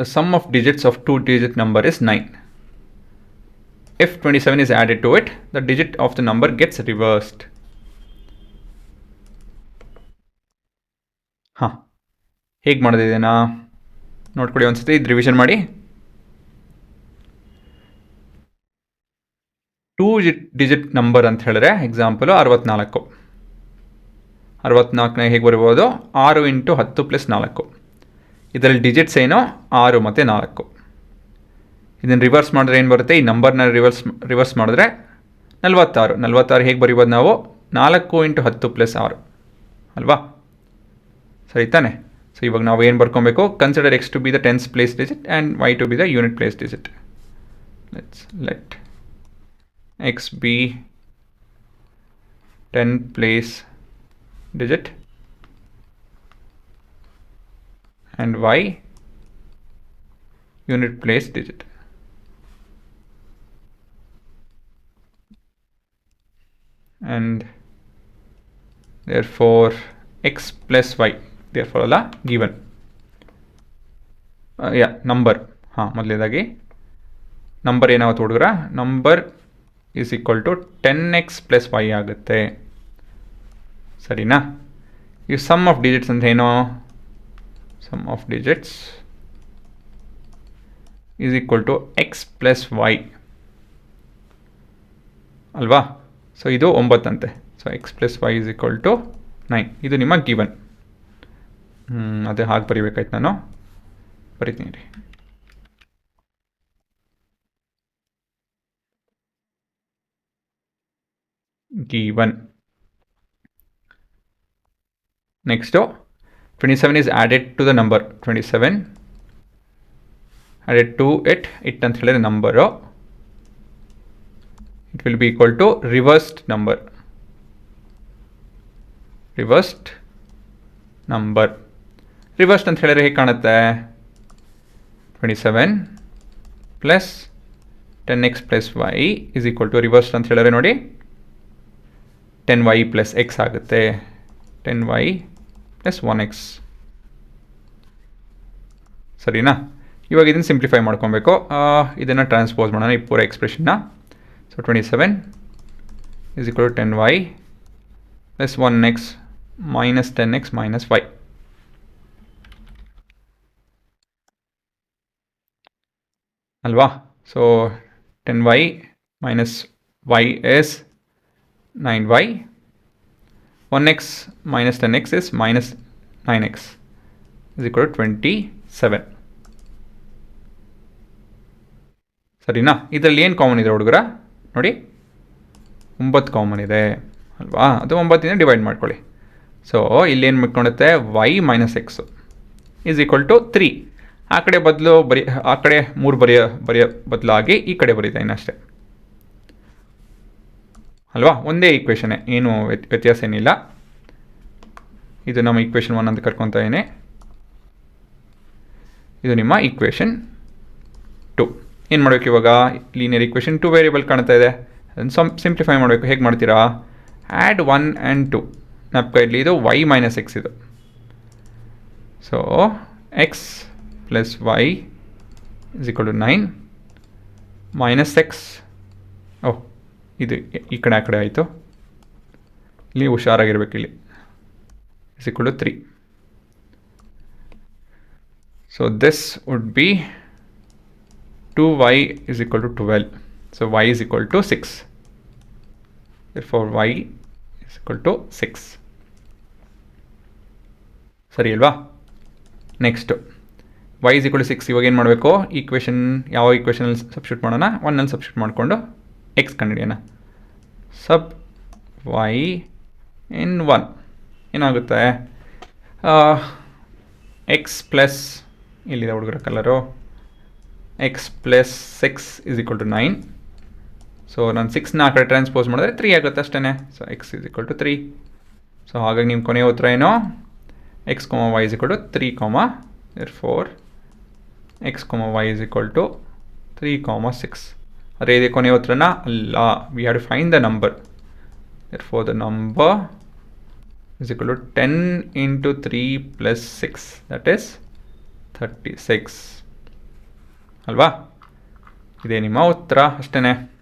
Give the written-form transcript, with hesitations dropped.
the sum of digits of 2-digit number is 9. If 27 is added to it, the digit of the number gets reversed. ಹೇಗೆ ಮಾಡೋದಿದೆನಾ ನೋಡ್ಕೊಳ್ಳಿ ಒಂದ್ಸತಿ, ಇದು revision ಮಾಡಿ. 2-digit number ಅಂತ ಹೇಳಿದ್ರೆ example 64. 64ನ ಹೇಗೆ ಬರಿಬೋದು? 6 × 10 + 4. ಇದರಲ್ಲಿ ಡಿಜಿಟ್ಸ್ ಏನು? 6 ಮತ್ತು 4. ಇದನ್ನು ರಿವರ್ಸ್ ಮಾಡಿದ್ರೆ ಏನು ಬರುತ್ತೆ? ಈ ನಂಬರ್ನ ರಿವರ್ಸ್ ಮಾಡಿದ್ರೆ 46. 46 ಹೇಗೆ ಬರಿಬೋದು ನಾವು? 4 × 10 + 6 ಅಲ್ವಾ? ಸರಿ ತಾನೆ? ಸೊ ಇವಾಗ ನಾವು ಏನು ಬರ್ಕೊಬೇಕು? Consider x to be the tens place digit and y to be the unit place digit. Let x be 10 place digit and y unit place digit. And therefore x plus y, therefore ಅಲ್ಲ given. Number ಮೊದಲೇದಾಗಿ number ಏನಾಗುತ್ತೆ ಹುಡುಗರ? Number is equal to 10x + y ಆಗುತ್ತೆ. ಸರಿನಾ? ಈ some of digits ಅಂತ ಏನು? Sum of digits is equal to x + y ಅಲ್ವಾ? ಸೊ ಇದು 9 ಅಂತೆ. So x + y is equal to 9. ಇದು ನಿಮ್ಮ ಗಿವನ್. ಅದೇ ಹಾಗೆ ಬರಿಬೇಕಾಯ್ತು, ನಾನು ಬರಿತೀನಿ ರೀ. Given. Next 27 is added to the number. 27 added to it ಅಂತ ಹೇಳಿದ್ರೆ number. It will be equal to reversed number. Reversed number. Reversed ಅಂತ ಹೇಳಿದ್ರೆ ಹೇಗೆ ಕಾಣುತ್ತೆ? 27 plus 10x plus y is equal to reversed ಅಂತ ಹೇಳಿದ್ರೆ ನೋಡಿ 10y plus x ಆಗುತ್ತೆ. 10y plus 1x. ಸರಿನಾ? ಇವಾಗ ಇದನ್ನು ಸಿಂಪ್ಲಿಫೈ ಮಾಡ್ಕೊಬೇಕು. ಇದನ್ನು ಟ್ರಾನ್ಸ್ಪೋಸ್ ಮಾಡೋಣ ಈ ಪೂರ ಎಕ್ಸ್ಪ್ರೆಷನ್ನ. So 27 is equal to 10y plus 1x minus 10x minus y. ಅಲ್ವಾ? So 10y minus y is 9y. 1x minus 10x is minus 9x is equal to 27. ಸರಿನಾ? ಇದರಲ್ಲಿ ಏನು ಕಾಮನ್ ಇದೆ ಹುಡುಗರ? ನೋಡಿ 9 ಕಾಮನ್ ಇದೆ ಅಲ್ವಾ? ಅದು 9ಇಂದ ಡಿವೈಡ್ ಮಾಡ್ಕೊಳ್ಳಿ. ಸೊ ಇಲ್ಲೇನು ಮಾಡ್ಕೊಳುತ್ತೆ? y minus x is equal to 3. ಆ ಕಡೆ ಬದಲು ಆ ಕಡೆ 3 ಬರೆಯೋ ಬದಲಾಗಿ ಈ ಕಡೆ ಬರೀತಾಯಿನ ಅಷ್ಟೇ ಅಲ್ವಾ? ಒಂದೇ ಈಕ್ವೇಷನ್ನೇ, ಏನು ವ್ಯತ್ಯಾಸ ಏನಿಲ್ಲ. ಇದು ನಮ್ಮ ಈಕ್ವೇಷನ್ 1 ಅಂತ ಕರ್ಕೊತಾ ಇದ್ದೀನಿ. ಇದು ನಿಮ್ಮ ಈಕ್ವೇಷನ್ 2. ಏನು ಮಾಡಬೇಕು ಇವಾಗ? ಲೀನಿಯರ್ ಈಕ್ವೇಷನ್ 2 ವೇರಿಯಬಲ್ ಕಾಣ್ತಾ ಇದೆ, ಅದನ್ನು ಸಿಂಪ್ಲಿಫೈ ಮಾಡಬೇಕು. ಹೇಗೆ ಮಾಡ್ತೀರಾ? Add 1 and 2. ನಪ್ಪ ಇಲ್ಲಿ ಇದು y minus x ಇದು. So x plus y is equal to 9 minus x. ಇದು ಈ ಕಡೆ ಆ ಕಡೆ ಆಯಿತು, ಇಲ್ಲಿ ಹುಷಾರಾಗಿರ್ಬೇಕು. ಇಲ್ಲಿ is equal to 3. So this would be 2y is equal to 12. So y is equal to 6. Therefore y is equal to 6. ಸರಿ ಅಲ್ವಾ? Next y is equal to 6. ಇವಾಗ ಏನು ಮಾಡಬೇಕು? ಈಕ್ವೇಷನ್ ಯಾವ ಈಕ್ವೇಷನಲ್ಲಿ ಸಬ್ಸ್ಟಿಟ್ಯೂಟ್ ಮಾಡೋಣ? 1ನಲ್ಲಿ ಸಬ್ಸ್ಟಿಟ್ಯೂಟ್ ಮಾಡಿಕೊಂಡು x ಕಂಡುಹಿಡಿಯೋಣ. ಸಬ್ y in 1 ಏನಾಗುತ್ತೆ? ಎಕ್ಸ್ ಪ್ಲಸ್, ಇಲ್ಲಿದೆ ಹುಡುಗರ colour, X plus 6 is equal to 9. So ನಾನು 6ನ ಆ ಕಡೆ ಟ್ರಾನ್ಸ್ಪೋಸ್ ಮಾಡಿದ್ರೆ 3 ಆಗುತ್ತೆ ಅಷ್ಟೇ. So x is equal to 3. So ಹಾಗಾಗಿ ನಿಮ್ಮ ಕೊನೆಯ ಉತ್ತರ ಏನು? x, y is equal to 3, therefore x, y is equal to 3, 6. ಅದೇ ಇದೆ ಕೊನೆಯ ಉತ್ತರನ? ಅಲ್ಲ. We have to find the number. therefore the number is equal to 10 into 3 plus 6, that is 36. ಅಲ್ವಾ? ಇದೇ ನಿಮ್ಮ ಉತ್ತರ ಅಷ್ಟೇ.